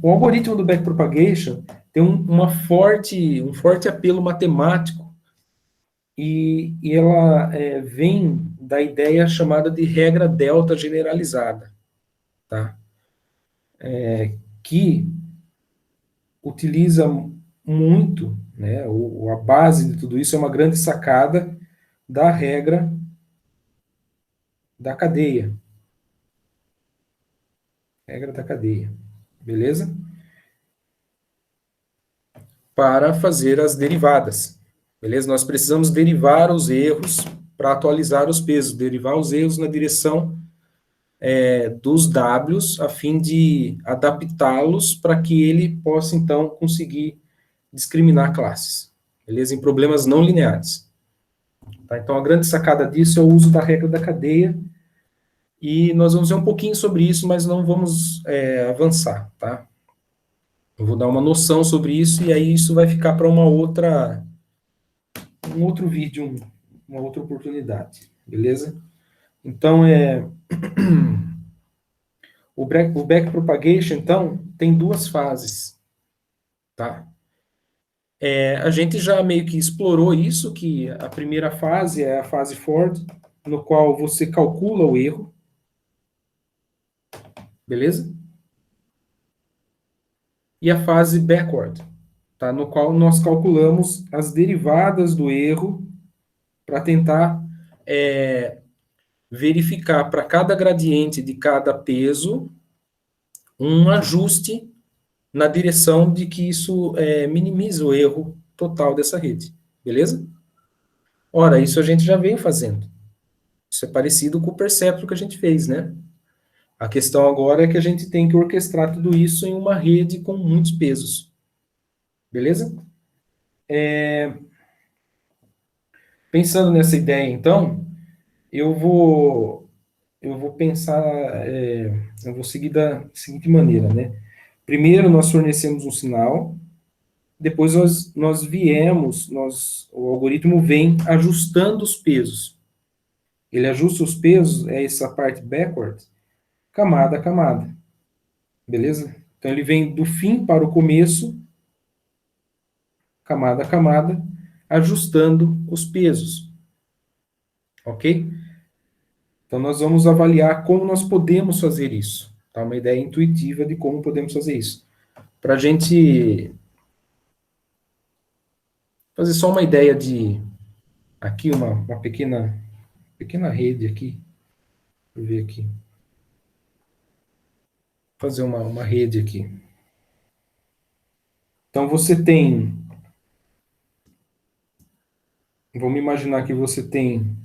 O algoritmo do backpropagation tem um forte apelo matemático e ela vem da ideia chamada de regra delta generalizada, tá? Que utiliza muito, né, a base de tudo isso é uma grande sacada da regra da cadeia. Regra da cadeia, beleza? Para fazer as derivadas, beleza? Nós precisamos derivar os erros para atualizar os pesos, derivar os erros na direção dos Ws, a fim de adaptá-los para que ele possa, então, conseguir discriminar classes, beleza? Em problemas não lineares. Tá? Então, a grande sacada disso é o uso da regra da cadeia, e nós vamos ver um pouquinho sobre isso, mas não vamos avançar, tá? Eu vou dar uma noção sobre isso, e aí isso vai ficar para um outro vídeo, uma outra oportunidade, beleza? Então, o backpropagation, então, tem duas fases, tá? A gente já meio que explorou isso, que a primeira fase é a fase forward, no qual você calcula o erro, beleza? E a fase backward, tá? No qual nós calculamos as derivadas do erro para tentar verificar para cada gradiente de cada peso um ajuste na direção de que isso minimiza o erro total dessa rede, beleza? Ora, isso a gente já veio fazendo. Isso é parecido com o perceptron que a gente fez, né? A questão agora é que a gente tem que orquestrar tudo isso em uma rede com muitos pesos. Beleza? Pensando nessa ideia, então, eu vou pensar, eu vou seguir da seguinte maneira, né? Primeiro, nós fornecemos um sinal, depois o algoritmo vem ajustando os pesos. Ele ajusta os pesos, essa parte backward, camada a camada. Beleza? Então, ele vem do fim para o começo, camada a camada, ajustando os pesos. Ok? Então, nós vamos avaliar como nós podemos fazer isso. Tá? Uma ideia intuitiva de como podemos fazer isso. Para a gente fazer só uma ideia de... Aqui, uma pequena rede aqui. Deixa eu ver aqui. Vou fazer uma rede aqui. Então, você tem... Vamos imaginar que você tem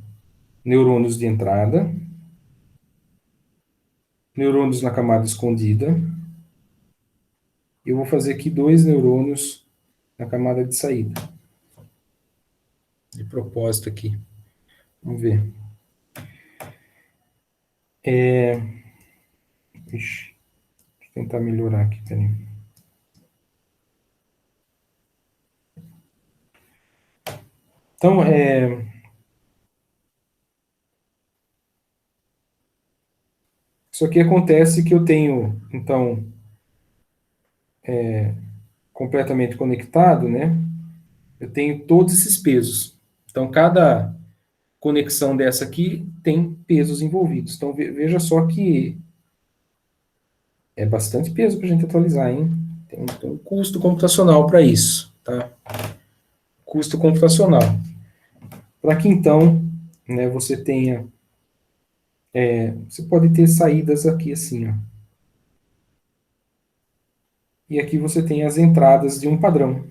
neurônios de entrada, neurônios na camada escondida. Eu vou fazer aqui 2 neurônios na camada de saída. De propósito aqui. Vamos ver. Deixa eu tentar melhorar aqui, peraí. Então, isso aqui acontece que eu tenho, então, completamente conectado, né? Eu tenho todos esses pesos. Então, cada conexão dessa aqui tem pesos envolvidos. Então, veja só que é bastante peso para a gente atualizar, hein? Tem um custo computacional para isso, tá? Custo computacional. Para que, então, né, você tenha... você pode ter saídas aqui assim, ó. E aqui você tem as entradas de um padrão.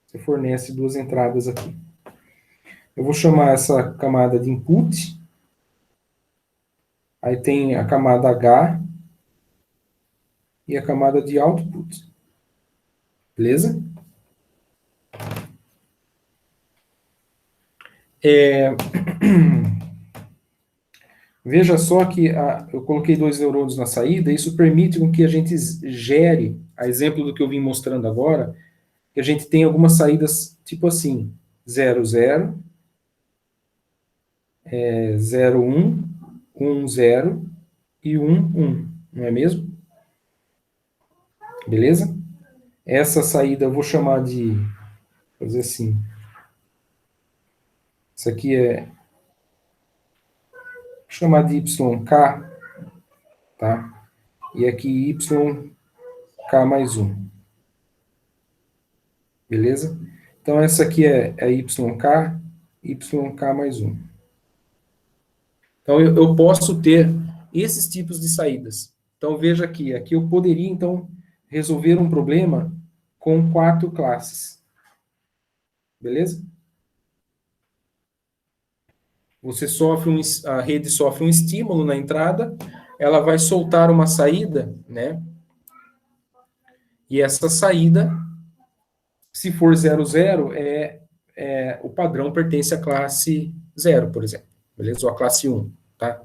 Você fornece 2 entradas aqui. Eu vou chamar essa camada de input. Aí tem a camada H e a camada de output. Beleza? Veja só que eu coloquei 2 neurônios na saída, isso permite com que a gente gere, a exemplo do que eu vim mostrando agora, que a gente tem algumas saídas tipo assim, 0, 0, 0, 1, 1, 0 e 1, 1, não é mesmo? Beleza? Essa saída eu vou chamar de, vou fazer assim, isso aqui é, vou chamar de YK, tá? E aqui YK mais 1, beleza? Então essa aqui é YK, YK mais 1. Então eu posso ter esses tipos de saídas. Então veja aqui eu poderia então resolver um problema com 4 classes. Beleza? A rede sofre um estímulo na entrada, ela vai soltar uma saída, né? E essa saída, se for 0, 0, o padrão pertence à classe 0, por exemplo. Beleza? Ou à classe 1, tá?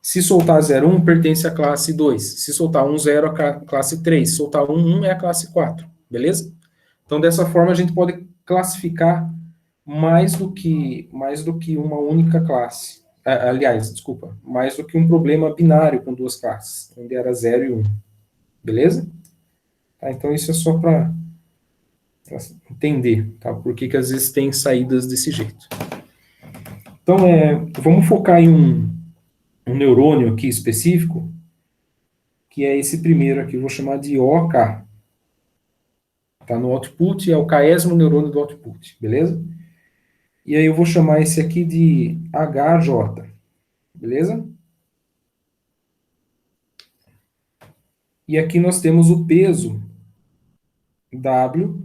Se soltar 0, 1, pertence à classe 2. Se soltar 1, 0, a classe 3. Se soltar 1, 1 é a classe 4. Beleza? Então, dessa forma, a gente pode classificar mais do que uma única classe. Aliás, desculpa, mais do que um problema binário com duas classes, onde era 0 e 1. Beleza? Tá, então, isso é só para entender, tá? Por que às vezes tem saídas desse jeito. Então, vamos focar em um neurônio aqui específico, que é esse primeiro aqui, eu vou chamar de OK. Tá no output, é o késimo neurônio do output, beleza? E aí eu vou chamar esse aqui de HJ, beleza? E aqui nós temos o peso W,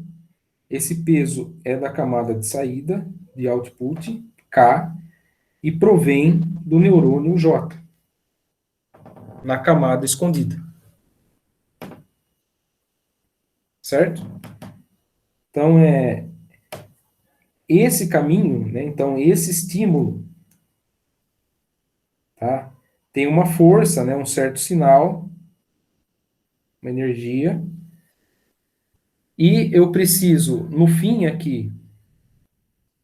esse peso é da camada de saída, de output, K, e provém do neurônio J, na camada escondida. Certo? Então, esse caminho, né, então esse estímulo, tá, tem uma força, né, um certo sinal, uma energia, e eu preciso, no fim aqui,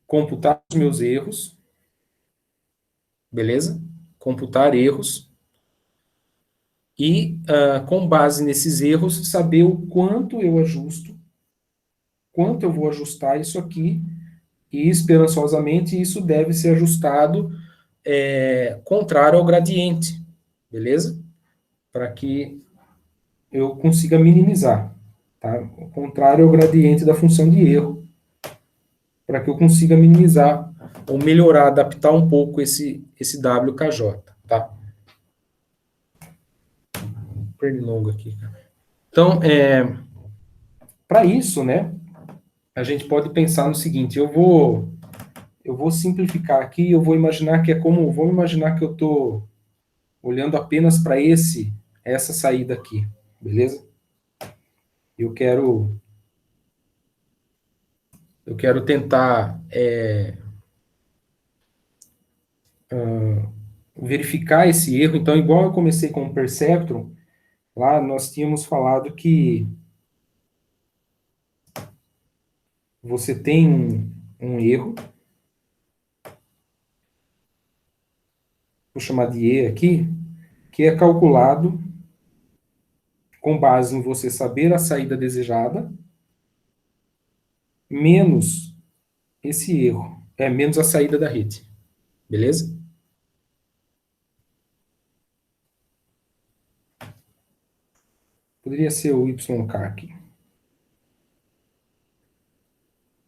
computar os meus erros, beleza? Computar erros, e com base nesses erros, saber o quanto eu ajusto, quanto eu vou ajustar isso aqui, e esperançosamente isso deve ser ajustado contrário ao gradiente, beleza? Para que eu consiga minimizar, tá? O contrário ao gradiente da função de erro, para que eu consiga minimizar ou melhorar, adaptar um pouco esse WKJ, tá? Pernilongo aqui. Então, para isso, né, a gente pode pensar no seguinte, eu vou simplificar aqui, eu vou imaginar que vamos imaginar que eu estou olhando apenas para essa saída aqui, beleza? Eu quero tentar verificar esse erro. Então, igual eu comecei com o perceptron, lá nós tínhamos falado que você tem um erro, vou chamar de E aqui, que é calculado com base em você saber a saída desejada, menos esse erro, menos a saída da rede. Beleza? Poderia ser o YK aqui.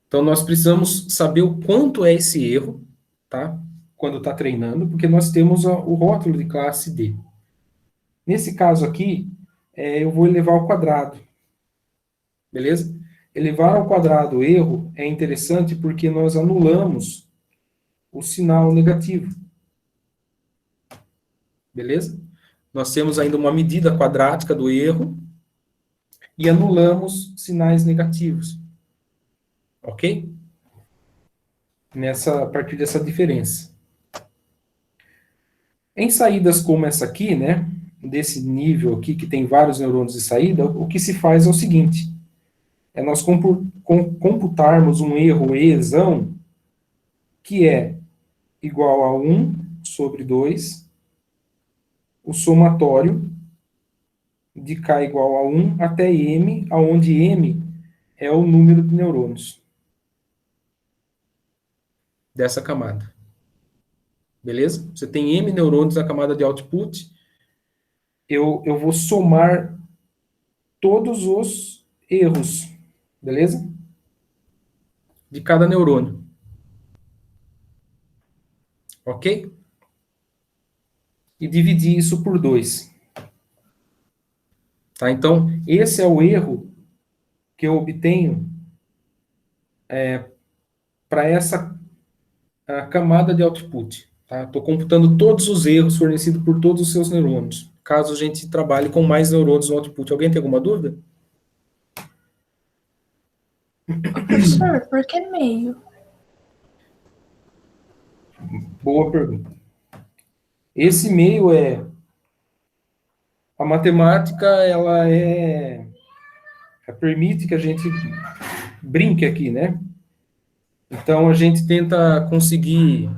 Então, nós precisamos saber o quanto é esse erro, tá? Quando está treinando, porque nós temos o rótulo de classe D. Nesse caso aqui, eu vou elevar ao quadrado. Beleza? Elevar ao quadrado o erro é interessante porque nós anulamos o sinal negativo. Beleza? Nós temos ainda uma medida quadrática do erro e anulamos sinais negativos. Ok? A partir dessa diferença. Em saídas como essa aqui, né, desse nível aqui, que tem vários neurônios de saída, o que se faz é o seguinte, nós computarmos um erro Ezão, que é igual a 1 sobre 2, o somatório de K igual a 1 até M, onde M é o número de neurônios dessa camada. Beleza? Você tem M neurônios na camada de output, eu vou somar todos os erros, beleza? De cada neurônio. Ok? E dividir isso por 2. Tá? Então, esse é o erro que eu obtenho para essa camada de output. Tá? Estou computando todos os erros fornecidos por todos os seus neurônios, caso a gente trabalhe com mais neurônios no output. Alguém tem alguma dúvida? Ô, professor, por que meio? Boa pergunta. Esse meio é... A matemática, ela permite que a gente brinque aqui, né? Então, a gente tenta conseguir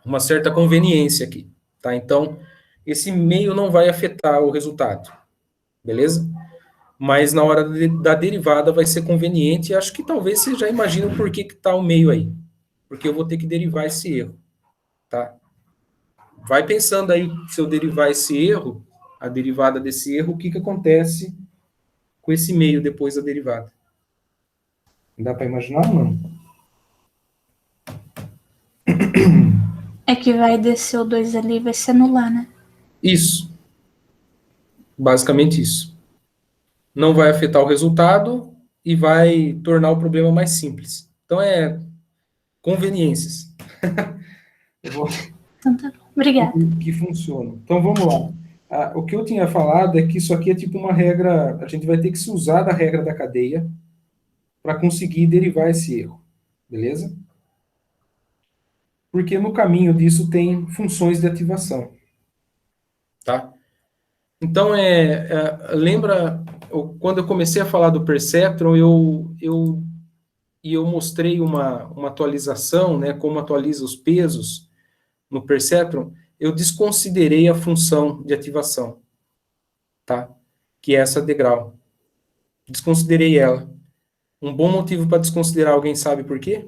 uma certa conveniência aqui, tá? Então, esse meio não vai afetar o resultado, beleza? Mas na hora da derivada vai ser conveniente, e acho que talvez você já imagina por que está o meio aí. Porque eu vou ter que derivar esse erro, tá? Vai pensando aí, se eu derivar esse erro, a derivada desse erro, o que acontece com esse meio depois da derivada? Dá para imaginar ou não? É que vai descer o 2 ali e vai se anular, né? Isso, basicamente isso. Não vai afetar o resultado e vai tornar o problema mais simples. Então, conveniências. Eu vou... Então tá bom. Obrigada. que funciona. Então, vamos lá. O que eu tinha falado é que isso aqui é tipo uma regra, a gente vai ter que se usar da regra da cadeia para conseguir derivar esse erro, beleza? Porque no caminho disso tem funções de ativação, tá? Então, lembra, quando eu comecei a falar do perceptron, eu mostrei uma atualização, né, como atualiza os pesos no perceptron, eu desconsiderei a função de ativação, tá? Que é essa degrau. Desconsiderei ela. Um bom motivo para desconsiderar, alguém sabe por quê?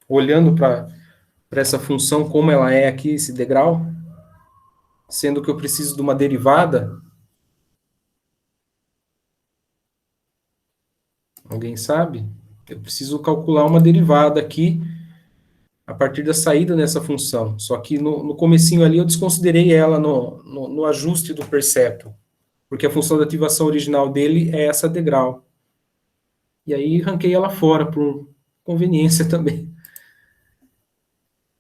Olhando para essa função, como ela é aqui, esse degrau, sendo que eu preciso de uma derivada. Alguém sabe? Eu preciso calcular uma derivada aqui a partir da saída dessa função. Só que no comecinho ali eu desconsiderei ela no ajuste do perceptron, porque a função de ativação original dele é essa degrau. E aí ranquei ela fora, por conveniência também.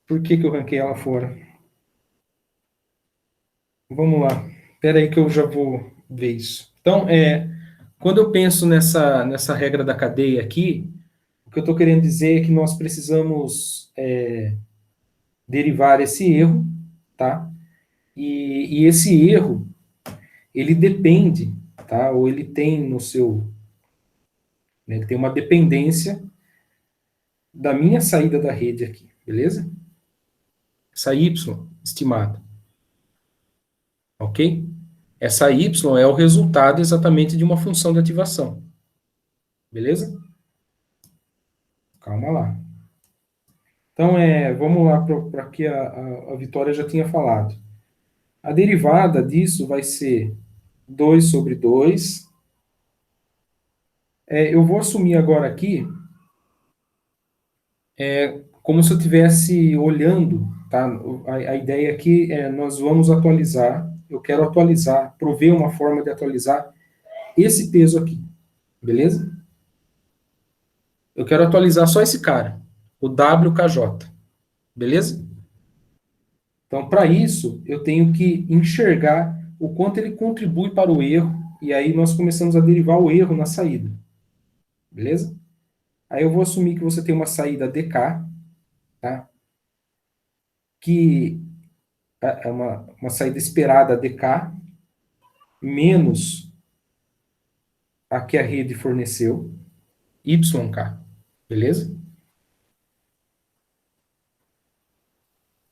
Por que eu ranquei ela fora? Vamos lá. Espera aí que eu já vou ver isso. Então, quando eu penso nessa regra da cadeia aqui, o que eu estou querendo dizer é que nós precisamos derivar esse erro, tá? E esse erro, ele depende, tá? Ou ele tem no seu... Né, ele tem uma dependência da minha saída da rede aqui, beleza? Essa y estimada, ok? Essa y é o resultado exatamente de uma função de ativação, beleza? Calma lá. Então, vamos lá para que a Vitória já tinha falado. A derivada disso vai ser 2 sobre 2. Eu vou assumir agora aqui como se eu estivesse olhando, tá? A ideia aqui é nós vamos atualizar, eu quero atualizar, prover uma forma de atualizar esse peso aqui, beleza? Eu quero atualizar só esse cara, o WKJ, beleza? Então, para isso, eu tenho que enxergar o quanto ele contribui para o erro, e aí nós começamos a derivar o erro na saída, beleza? Aí eu vou assumir que você tem uma saída DK, tá? Que é uma saída esperada DK, menos a que a rede forneceu, YK, beleza?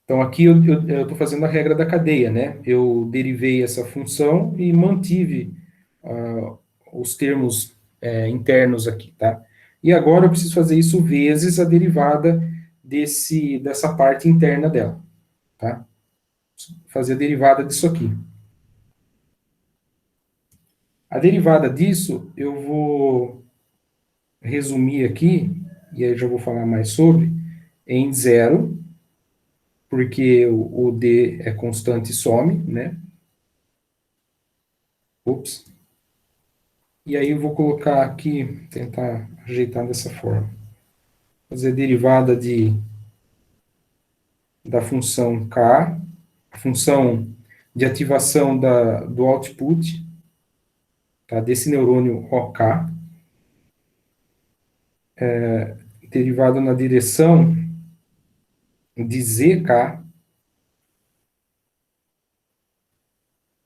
Então, aqui eu estou fazendo a regra da cadeia, né? Eu derivei essa função e mantive os termos internos aqui, tá? E agora eu preciso fazer isso vezes a derivada dessa parte interna dela, tá? Fazer a derivada disso aqui. A derivada disso, eu vou resumir aqui, e aí eu já vou falar mais sobre, em zero, porque o D é constante e some, né? Ups. E aí eu vou colocar aqui, tentar ajeitar dessa forma. Fazer a derivada da função K, a função de ativação do output, tá? Desse neurônio OK, derivado na direção de ZK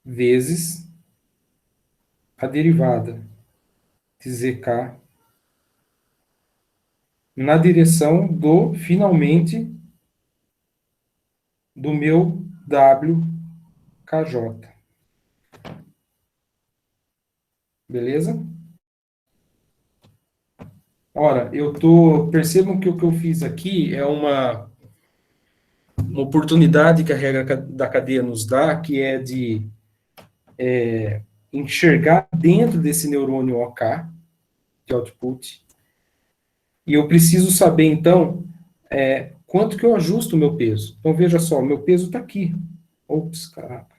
vezes a derivada de ZK na direção finalmente, do meu WKJ. Beleza? Ora, percebam que o que eu fiz aqui é uma oportunidade que a regra da cadeia nos dá, que é de enxergar dentro desse neurônio OK, de output, e eu preciso saber, então, quanto que eu ajusto o meu peso. Então, veja só, o meu peso está aqui. Ops, caraca.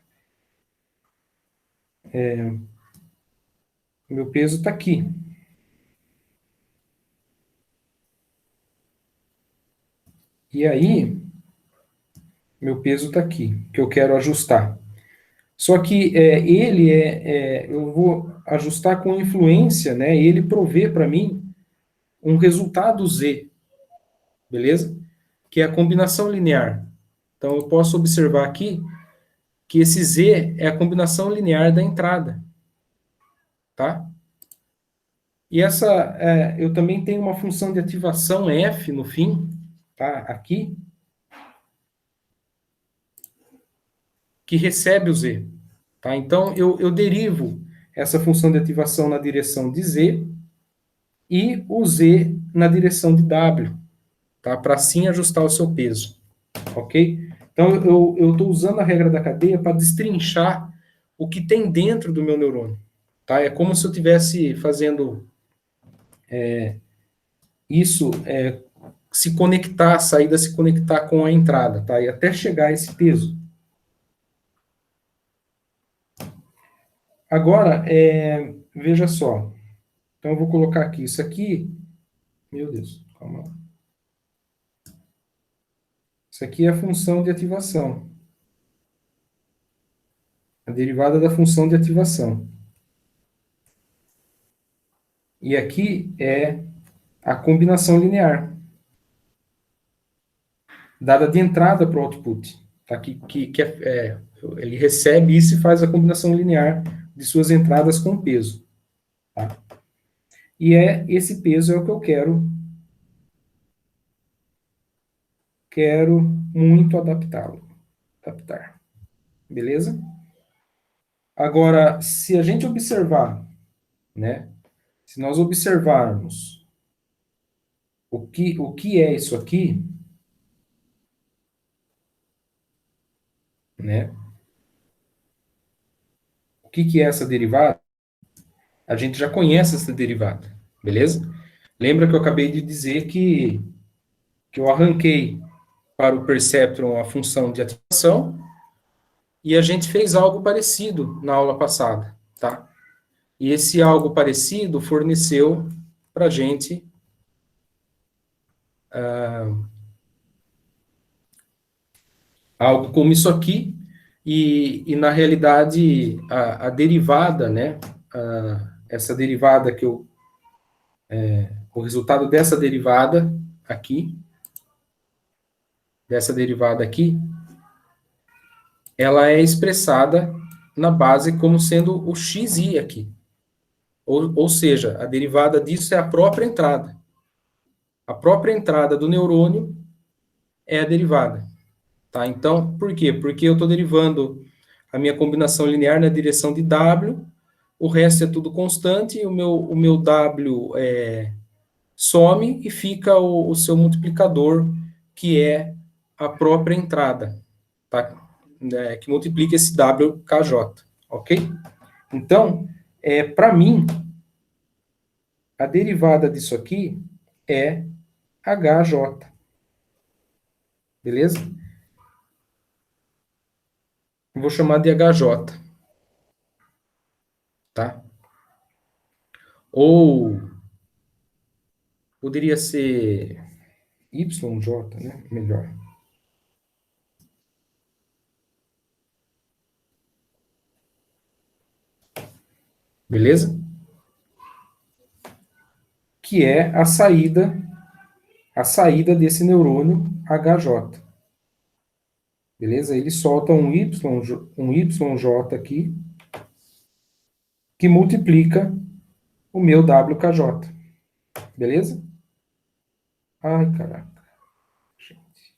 O meu peso está aqui. E aí, meu peso está aqui, que eu quero ajustar. Só que eu vou ajustar com influência, né? Ele provê para mim um resultado Z, beleza? Que é a combinação linear. Então, eu posso observar aqui que esse Z é a combinação linear da entrada, tá? E eu também tenho uma função de ativação F no fim, tá? Aqui, que recebe o Z, tá? Então, eu derivo essa função de ativação na direção de Z e o Z na direção de W, tá? Para assim ajustar o seu peso, ok? Então, eu estou usando a regra da cadeia para destrinchar o que tem dentro do meu neurônio, tá? É como se eu estivesse fazendo isso, se conectar, a saída se conectar com a entrada, tá? E até chegar a esse peso. Agora, veja só. Então, eu vou colocar aqui. Isso aqui... Meu Deus, calma lá. Isso aqui é a função de ativação. A derivada da função de ativação. E aqui é a combinação linear, dada de entrada para o output. Tá? Ele recebe isso e faz a combinação linear de suas entradas com peso. Tá? E esse peso é o que eu quero muito adaptar. Beleza? Agora, se a gente observar, né? Se nós observarmos o que é isso aqui, né? O que é essa derivada? A gente já conhece essa derivada, beleza? Lembra que eu acabei de dizer que eu arranquei para o perceptron a função de ativação e a gente fez algo parecido na aula passada, tá? E esse algo parecido forneceu para a gente algo como isso aqui, e na realidade a derivada, né? Essa derivada o resultado dessa derivada aqui, ela é expressada na base como sendo o xi aqui, Ou seja, a derivada disso é a própria entrada. A própria entrada do neurônio é a derivada. Tá? Então, por quê? Porque eu estou derivando a minha combinação linear na direção de W, o resto é tudo constante, e o meu W some e fica o seu multiplicador, que é a própria entrada, tá? Que multiplica esse WKJ, ok? Então, para mim, a derivada disso aqui é HJ, beleza? Vou chamar de HJ, tá? Ou poderia ser YJ, né? Melhor. Beleza? Que é a saída desse neurônio HJ. Beleza? Ele solta um YJ aqui, que multiplica o meu WKJ. Beleza? Ai, caraca. Gente.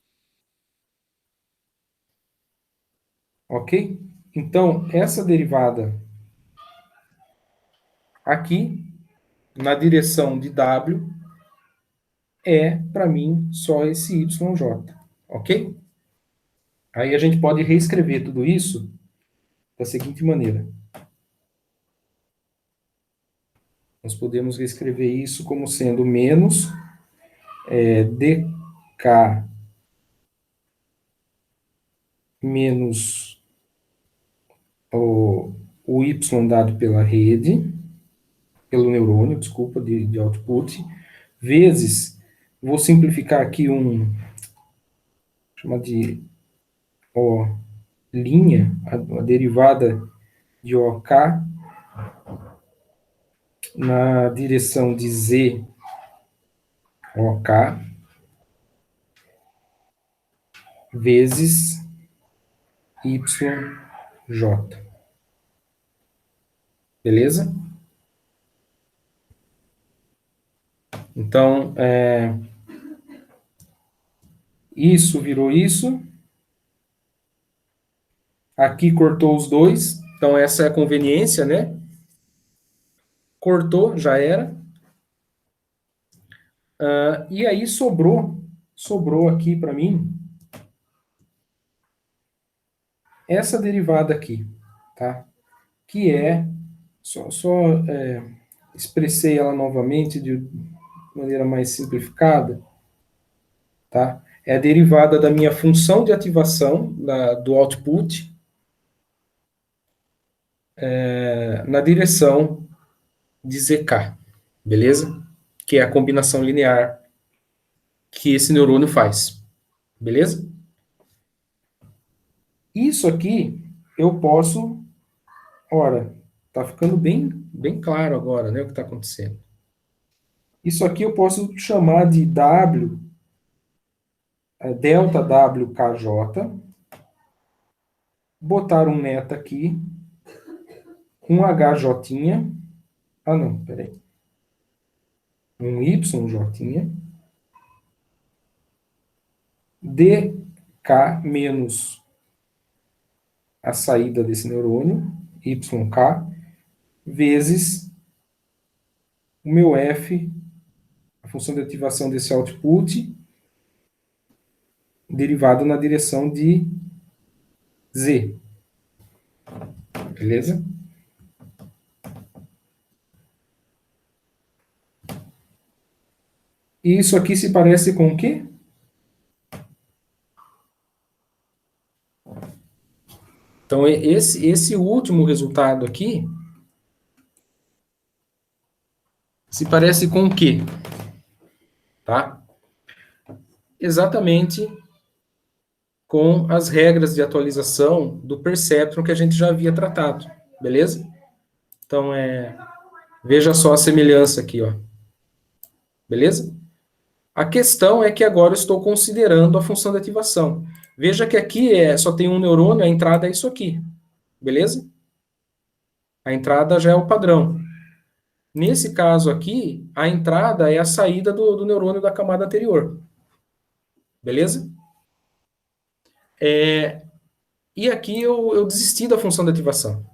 Ok? Então, essa derivada aqui, na direção de W, é, para mim, só esse YJ. Ok? Aí a gente pode reescrever tudo isso da seguinte maneira. Nós podemos reescrever isso como sendo menos dk menos o y dado pela rede, pelo neurônio, desculpa, de output, vezes, vou simplificar aqui chama de O linha, a derivada de OK na direção de Z OK vezes YJ. Beleza? Então, isso virou isso. Aqui cortou os dois. Então, essa é a conveniência, né? Cortou, já era. E aí sobrou aqui para mim essa derivada aqui, tá? Que é, expressei ela novamente de maneira mais simplificada, tá? É a derivada da minha função de ativação do output na direção de ZK, beleza? Que é a combinação linear que esse neurônio faz, beleza? Isso aqui eu posso, ora, tá ficando bem claro agora, né, o que está acontecendo. Isso aqui eu posso chamar de delta WKJ, botar um neta aqui, um HJ, não, peraí, um YJ, DK menos a saída desse neurônio, YK, vezes o meu F, a função de ativação desse output, derivado na direção de Z. Beleza? E isso aqui se parece com o quê? Então, esse último resultado aqui se parece com o quê? Tá? Exatamente com as regras de atualização do perceptron que a gente já havia tratado, beleza? Então, veja só a semelhança aqui, ó. Beleza? A questão é que agora eu estou considerando a função de ativação. Veja que aqui só tem um neurônio, a entrada é isso aqui, beleza? A entrada já é o padrão. Nesse caso aqui, a entrada é a saída do neurônio da camada anterior. Beleza? E aqui eu desisti da função de ativação.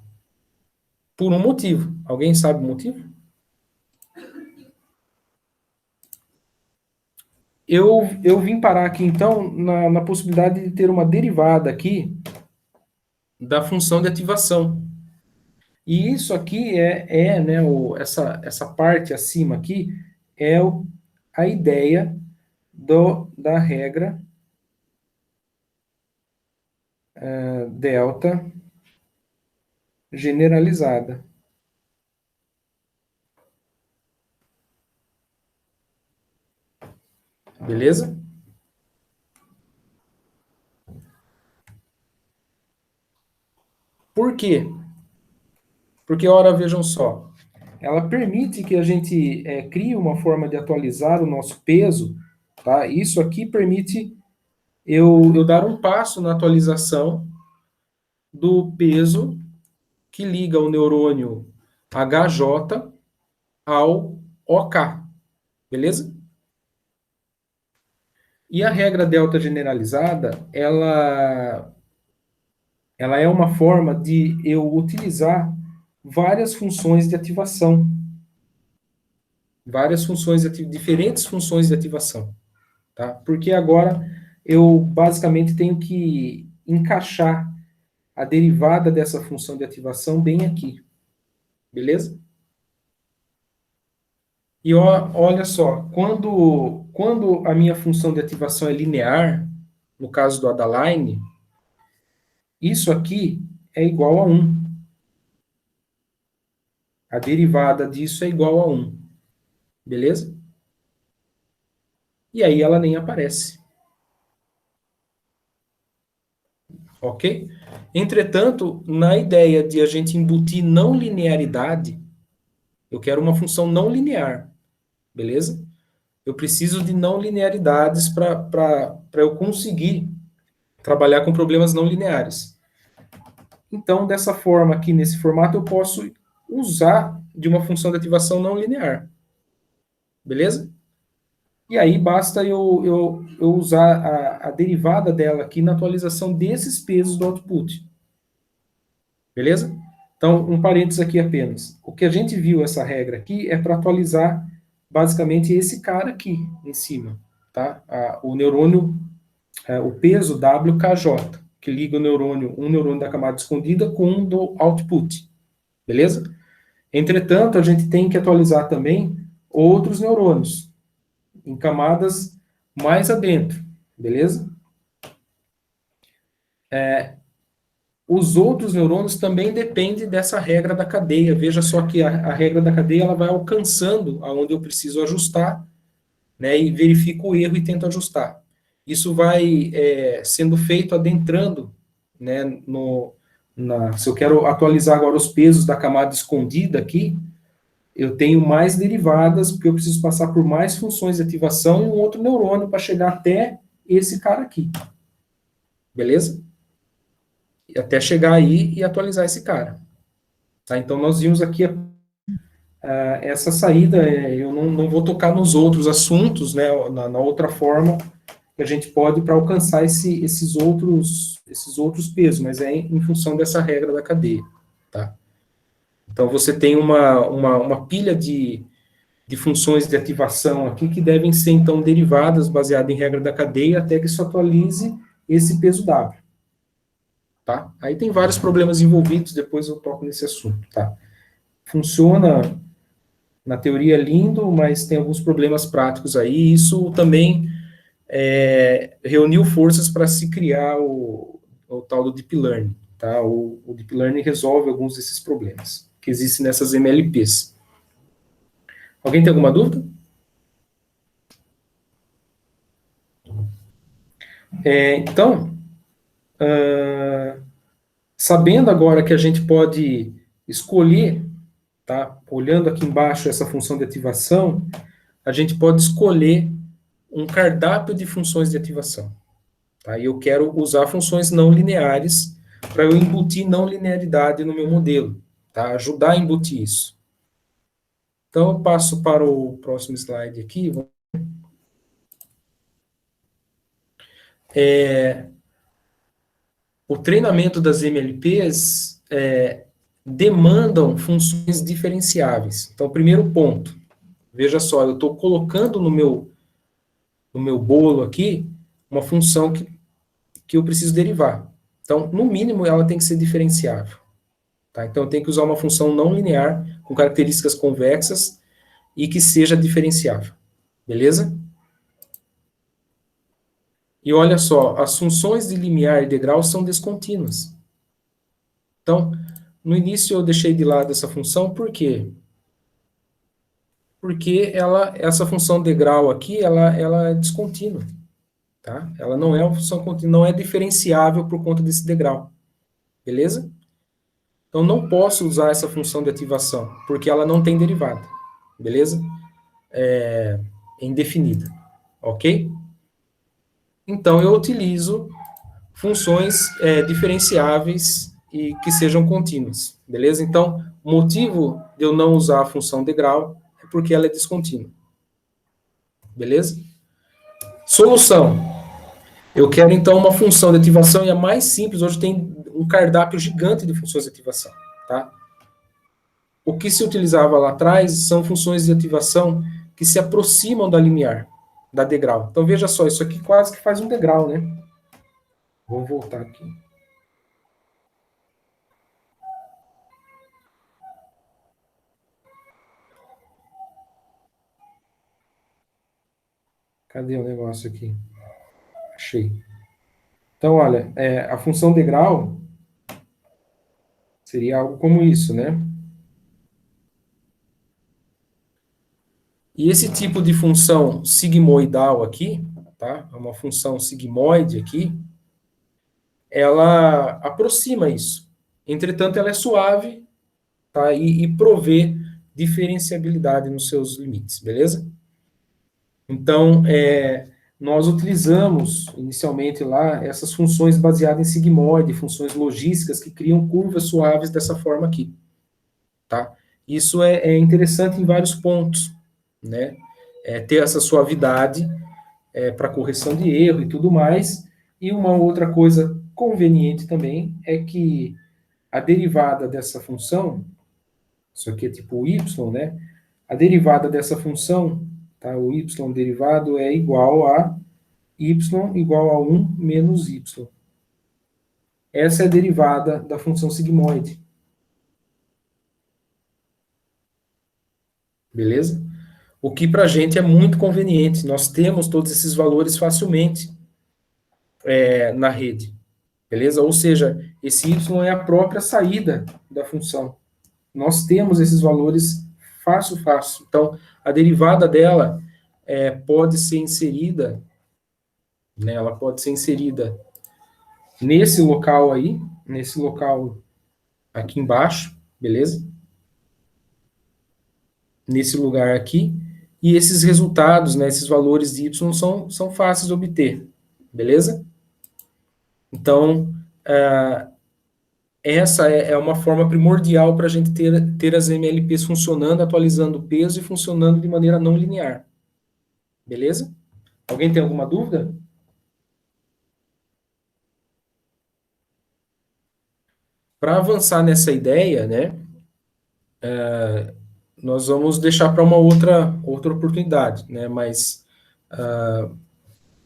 Por um motivo. Alguém sabe o motivo? Eu vim parar aqui, então, na possibilidade de ter uma derivada aqui da função de ativação. E isso aqui né, essa parte acima aqui é a ideia da regra delta generalizada. Beleza? Por quê? Porque, ora, vejam só, ela permite que a gente crie uma forma de atualizar o nosso peso, tá? Isso aqui permite eu dar um passo na atualização do peso que liga o neurônio HJ ao OK, beleza? E a regra delta generalizada, ela é uma forma de eu utilizar várias funções de ativação. Diferentes funções de ativação. Tá? Porque agora eu basicamente tenho que encaixar a derivada dessa função de ativação bem aqui. Beleza? E olha só, quando a minha função de ativação é linear, no caso do Adaline, isso aqui é igual a 1. A derivada disso é igual a 1. Beleza? E aí ela nem aparece. Ok? Entretanto, na ideia de a gente embutir não linearidade, eu quero uma função não linear. Beleza? Eu preciso de não linearidades para eu conseguir trabalhar com problemas não lineares. Então, dessa forma, aqui nesse formato, eu posso usar de uma função de ativação não linear. Beleza? E aí basta eu usar a derivada dela aqui na atualização desses pesos do output. Beleza? Então, um parênteses aqui apenas. O que a gente viu essa regra aqui é para atualizar basicamente esse cara aqui em cima. Tá? O neurônio, o peso WKJ, que liga um neurônio da camada escondida com um do output. Beleza? Entretanto, a gente tem que atualizar também outros neurônios em camadas mais adentro. Beleza? Os outros neurônios também dependem dessa regra da cadeia. Veja só que a regra da cadeia ela vai alcançando aonde eu preciso ajustar, né, e verifico o erro e tento ajustar. Isso vai sendo feito adentrando, né, se eu quero atualizar agora os pesos da camada escondida aqui, eu tenho mais derivadas, porque eu preciso passar por mais funções de ativação e um outro neurônio para chegar até esse cara aqui. Beleza? Até chegar aí e atualizar esse cara. Tá? Então, nós vimos aqui essa saída, eu não vou tocar nos outros assuntos, né, na outra forma que a gente pode para alcançar esses outros pesos, mas é em função dessa regra da cadeia. Tá? Então, você tem uma pilha de funções de ativação aqui que devem ser, então, derivadas baseadas em regra da cadeia até que isso atualize esse peso W. Tá? Aí tem vários problemas envolvidos, depois eu toco nesse assunto. Tá? Funciona, na teoria, lindo, mas tem alguns problemas práticos aí. Isso também reuniu forças para se criar o tal do Deep Learning. Tá? O Deep Learning resolve alguns desses problemas que existem nessas MLPs. Alguém tem alguma dúvida? Então, sabendo agora que a gente pode escolher, tá? Olhando aqui embaixo essa função de ativação, a gente pode escolher um cardápio de funções de ativação. Tá? E eu quero usar funções não lineares para eu embutir não linearidade no meu modelo, tá? Ajudar a embutir isso. Então, eu passo para o próximo slide aqui. O treinamento das MLPs demandam funções diferenciáveis. Então, primeiro ponto, veja só, eu estou colocando no meu bolo aqui uma função que eu preciso derivar. Então, no mínimo, ela tem que ser diferenciável. Tá? Então, eu tenho que usar uma função não linear, com características convexas, e que seja diferenciável. Beleza? E olha só, as funções de limiar e degrau são descontínuas. Então, no início eu deixei de lado essa função, por quê? Porque essa função degrau aqui, ela é descontínua. Tá? Ela não é uma função contínua, não é diferenciável por conta desse degrau. Beleza? Então, não posso usar essa função de ativação, porque ela não tem derivada. Beleza? É indefinida. Ok? Então, eu utilizo funções diferenciáveis e que sejam contínuas. Beleza? Então, o motivo de eu não usar a função degrau é porque ela é descontínua. Beleza? Solução. Eu quero, então, uma função de ativação, e a mais simples, hoje tem um cardápio gigante de funções de ativação. Tá? O que se utilizava lá atrás são funções de ativação que se aproximam da limiar, da degrau. Então, veja só, isso aqui quase que faz um degrau, né? Vou voltar aqui. Cadê o negócio aqui? Achei. Então, olha, a função degrau seria algo como isso, né? E esse tipo de função sigmoidal aqui, tá? Uma função sigmoide aqui, ela aproxima isso. Entretanto, ela é suave, tá? E provê diferenciabilidade nos seus limites, beleza? Então, nós utilizamos inicialmente lá essas funções baseadas em sigmoide, funções logísticas que criam curvas suaves dessa forma aqui, tá? Isso é interessante em vários pontos, né? Ter essa suavidade para correção de erro e tudo mais. E uma outra coisa conveniente também é que a derivada dessa função, isso aqui é tipo y, né? A derivada dessa função, tá? O y derivado é igual a y igual a 1 menos y. Essa é a derivada da função sigmoide. Beleza? O que para a gente é muito conveniente. Nós temos todos esses valores facilmente na rede. Beleza? Ou seja, esse y é a própria saída da função. Nós temos esses valores fácil. Então, a derivada dela pode ser inserida, né, ela pode ser inserida nesse local aí, nesse local aqui embaixo, beleza? Nesse lugar aqui, e esses resultados, né, esses valores de y são fáceis de obter, beleza? Então, essa é uma forma primordial para a gente ter as MLPs funcionando, atualizando o peso e funcionando de maneira não linear. Beleza? Alguém tem alguma dúvida? Para avançar nessa ideia, né, nós vamos deixar para uma outra oportunidade, né, mas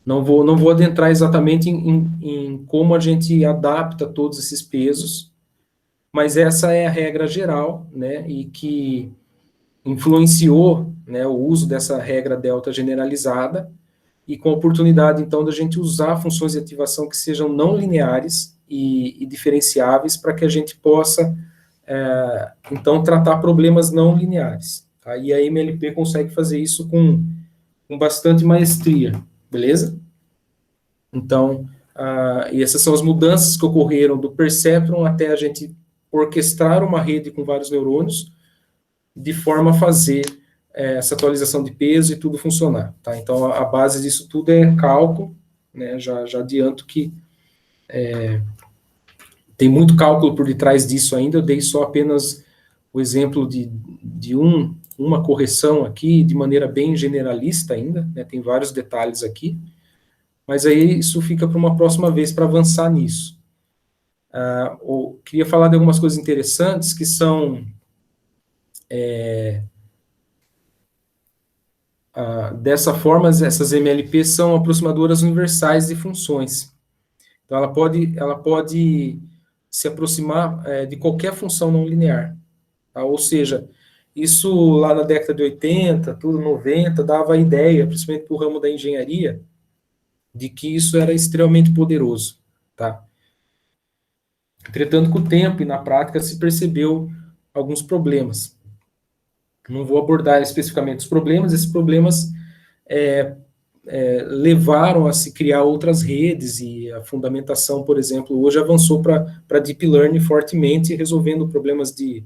não vou adentrar exatamente em como a gente adapta todos esses pesos, mas essa é a regra geral, né, e que influenciou, né, o uso dessa regra delta generalizada, e com a oportunidade, então, da gente usar funções de ativação que sejam não lineares e diferenciáveis para que a gente possa, então, tratar problemas não lineares. Tá? E a MLP consegue fazer isso com bastante maestria, beleza? Então, e essas são as mudanças que ocorreram do perceptron até a gente orquestrar uma rede com vários neurônios, de forma a fazer essa atualização de peso e tudo funcionar. Tá? Então, a base disso tudo é cálculo, né? Já adianto que tem muito cálculo por detrás disso ainda, eu dei só apenas o exemplo de um uma correção aqui de maneira bem generalista ainda, né, tem vários detalhes aqui, mas aí isso fica para uma próxima vez para avançar nisso. Queria falar de algumas coisas interessantes que são dessa forma, essas MLPs são aproximadoras universais de funções. Então, ela pode se aproximar de qualquer função não linear. Tá? Ou seja, isso lá na década de 80, tudo 90, dava a ideia, principalmente para o ramo da engenharia, de que isso era extremamente poderoso. Tá? Entretanto, com o tempo e na prática se percebeu alguns problemas. Não vou abordar especificamente os problemas, esses problemas levaram a se criar outras redes e a fundamentação, por exemplo, hoje avançou para Deep Learning fortemente, resolvendo problemas que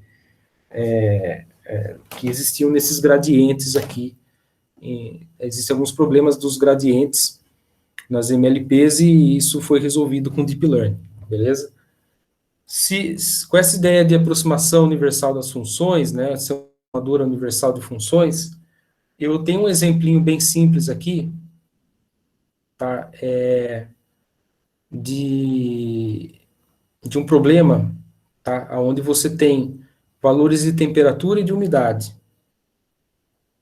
existiam nesses gradientes aqui. Existem alguns problemas dos gradientes nas MLPs e isso foi resolvido com Deep Learning, beleza? Com essa ideia de aproximação universal das funções, né, aproximadora universal de funções, eu tenho um exemplinho bem simples aqui, tá? De um problema, tá? Onde você tem valores de temperatura e de umidade,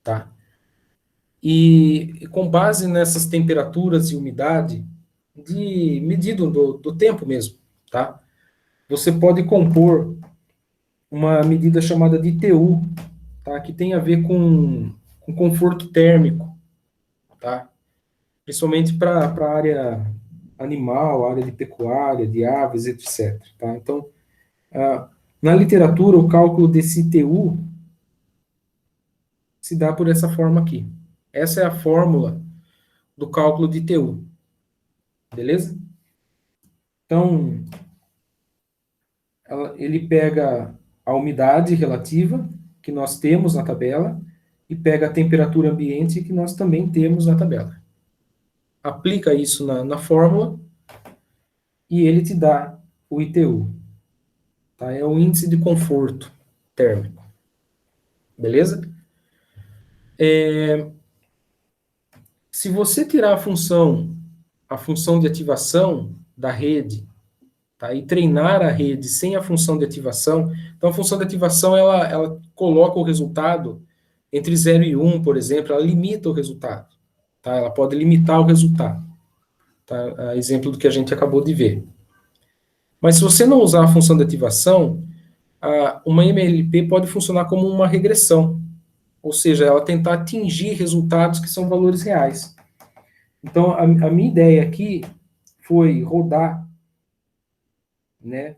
tá? E com base nessas temperaturas e umidade, medido do tempo mesmo, tá? Você pode compor uma medida chamada de ITU, tá? Que tem a ver com conforto térmico, tá? Principalmente para a área animal, área de pecuária, de aves, etc. Tá? Então, na literatura, o cálculo desse ITU se dá por essa forma aqui. Essa é a fórmula do cálculo de ITU. Beleza? Então, ele pega a umidade relativa, que nós temos na tabela, e pega a temperatura ambiente, que nós também temos na tabela. Aplica isso na fórmula, e ele te dá o ITU. Tá? É o índice de conforto térmico. Beleza? Se você tirar a função de ativação da rede, tá? E treinar a rede sem a função de ativação, então a função de ativação ela coloca o resultado entre 0 e 1, por exemplo, ela limita o resultado. Tá? Ela pode limitar o resultado. Tá? Exemplo do que a gente acabou de ver. Mas se você não usar a função de ativação, uma MLP pode funcionar como uma regressão, ou seja, ela tentar atingir resultados que são valores reais. Então, a minha ideia aqui foi rodar, né?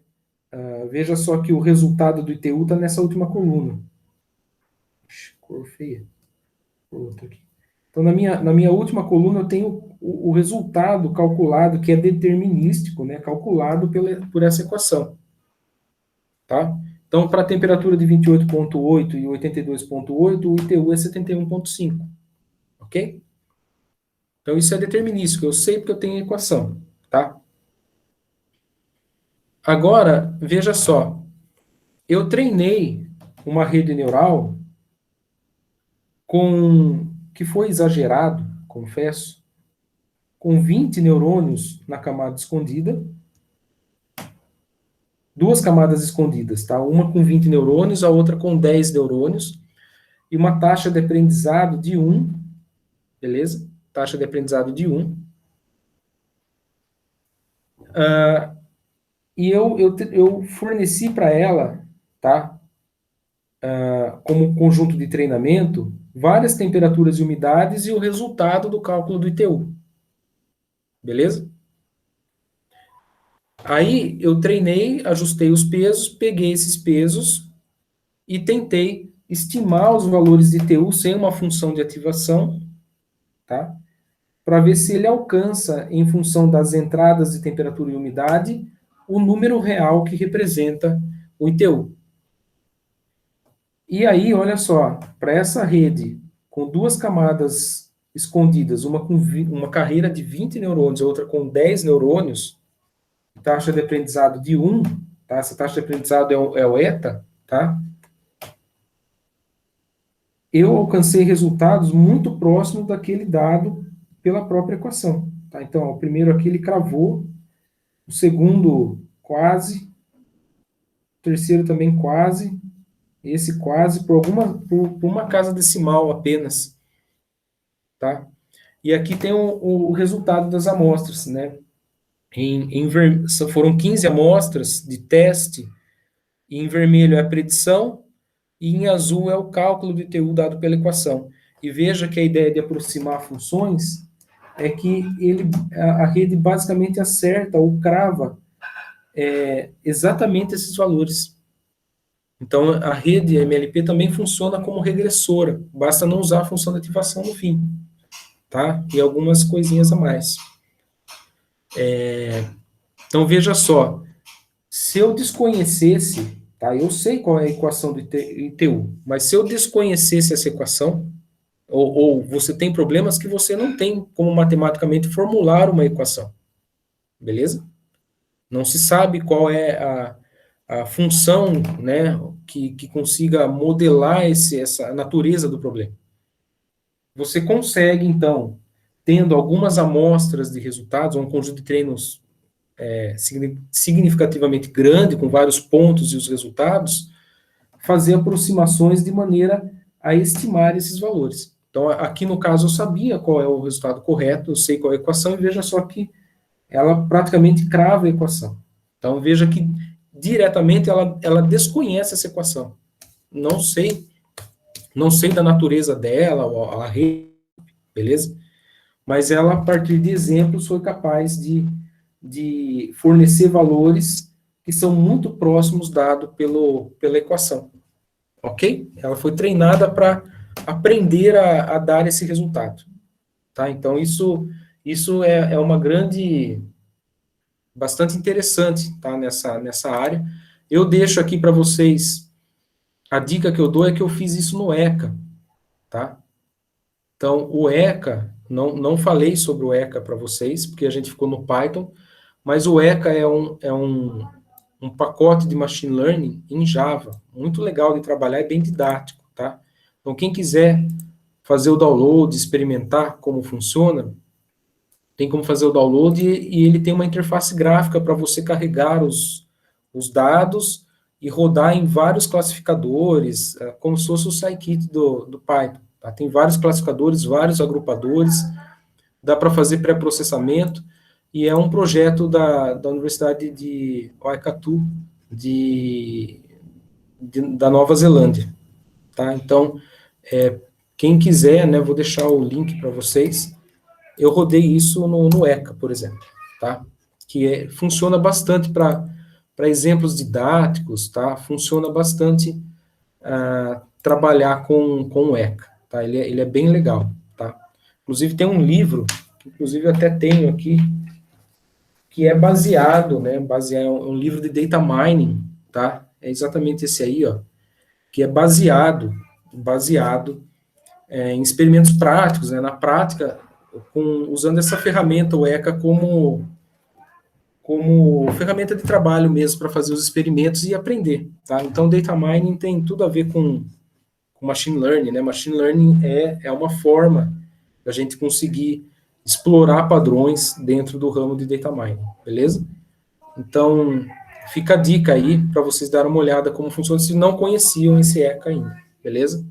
Veja só que o resultado do ITU está nessa última coluna. Cor feia. Outra aqui. Então, na minha última coluna, eu tenho o resultado calculado, que é determinístico, né? Calculado por essa equação. Tá? Então, para a temperatura de 28,8 e 82,8, o ITU é 71,5. Ok? Então, isso é determinístico. Eu sei porque eu tenho a equação. Tá? Agora, veja só. Eu treinei uma rede neural que foi exagerado, confesso, com 20 neurônios na camada escondida, duas camadas escondidas, tá? Uma com 20 neurônios, a outra com 10 neurônios, e uma taxa de aprendizado de 1, beleza? Taxa de aprendizado de 1. E eu forneci para ela, tá? Como conjunto de treinamento, várias temperaturas e umidades e o resultado do cálculo do ITU. Beleza? Aí eu treinei, ajustei os pesos, peguei esses pesos e tentei estimar os valores de ITU sem uma função de ativação, tá? Para ver se ele alcança, em função das entradas de temperatura e umidade, o número real que representa o ITU. E aí, olha só, para essa rede com duas camadas escondidas, uma com uma carreira de 20 neurônios, a outra com 10 neurônios, taxa de aprendizado de 1, tá? Essa taxa de aprendizado é o eta, tá? eu alcancei resultados muito próximos daquele dado pela própria equação. Tá? Então, ó, o primeiro aqui ele cravou, o segundo quase, o terceiro também quase, esse quase por uma casa decimal apenas. Tá? E aqui tem o resultado das amostras, né? Foram 15 amostras de teste, e em vermelho é a predição, e em azul é o cálculo de TU dado pela equação. E veja que a ideia de aproximar funções é que a rede basicamente acerta ou crava exatamente esses valores. Então, a rede MLP também funciona como regressora, basta não usar a função de ativação no fim, tá? E algumas coisinhas a mais. Então, veja só, se eu desconhecesse, tá? Eu sei qual é a equação do ITU, mas se eu desconhecesse essa equação, ou você tem problemas que você não tem como matematicamente formular uma equação, beleza? Não se sabe qual é a função, né, que consiga modelar essa natureza do problema. Você consegue, então, tendo algumas amostras de resultados, ou um conjunto de treinos significativamente grande, com vários pontos e os resultados, fazer aproximações de maneira a estimar esses valores. Então, aqui no caso, eu sabia qual é o resultado correto, eu sei qual é a equação, e veja só que ela praticamente crava a equação. Então, veja que diretamente ela desconhece essa equação. Não sei da natureza dela, a rede, beleza? Mas ela, a partir de exemplos, foi capaz de fornecer valores que são muito próximos dados pela equação. Ok? Ela foi treinada para aprender a dar esse resultado. Tá? Então, isso é uma grande, bastante interessante, tá? Nessa área. Eu deixo aqui para vocês, a dica que eu dou é que eu fiz isso no ECA, tá? Então, o ECA, não falei sobre o ECA para vocês, porque a gente ficou no Python, mas o ECA é um pacote de machine learning em Java, muito legal de trabalhar, é bem didático, tá? Então, quem quiser fazer o download, experimentar como funciona, tem como fazer o download e ele tem uma interface gráfica para você carregar os dados e rodar em vários classificadores, como se fosse o scikit do Python. Tá? Tem vários classificadores, vários agrupadores, dá para fazer pré-processamento, e é um projeto da Universidade de Waikato, da Nova Zelândia. Tá? Então, quem quiser, né, vou deixar o link para vocês, eu rodei isso no ECA, por exemplo, tá? Que funciona bastante para exemplos didáticos, tá? Funciona bastante trabalhar com o ECA, tá? Ele é bem legal, tá? Inclusive tem um livro, que inclusive eu até tenho aqui, que é baseado, né? É um livro de data mining, tá? É exatamente esse aí, ó, que é baseado em experimentos práticos, né? Na prática, usando essa ferramenta, o ECA, como ferramenta de trabalho mesmo, para fazer os experimentos e aprender, tá? Então, data mining tem tudo a ver com machine learning, né? Machine learning é uma forma da gente conseguir explorar padrões dentro do ramo de data mining, beleza? Então, fica a dica aí para vocês darem uma olhada como funciona, se não conheciam esse ECA ainda, beleza?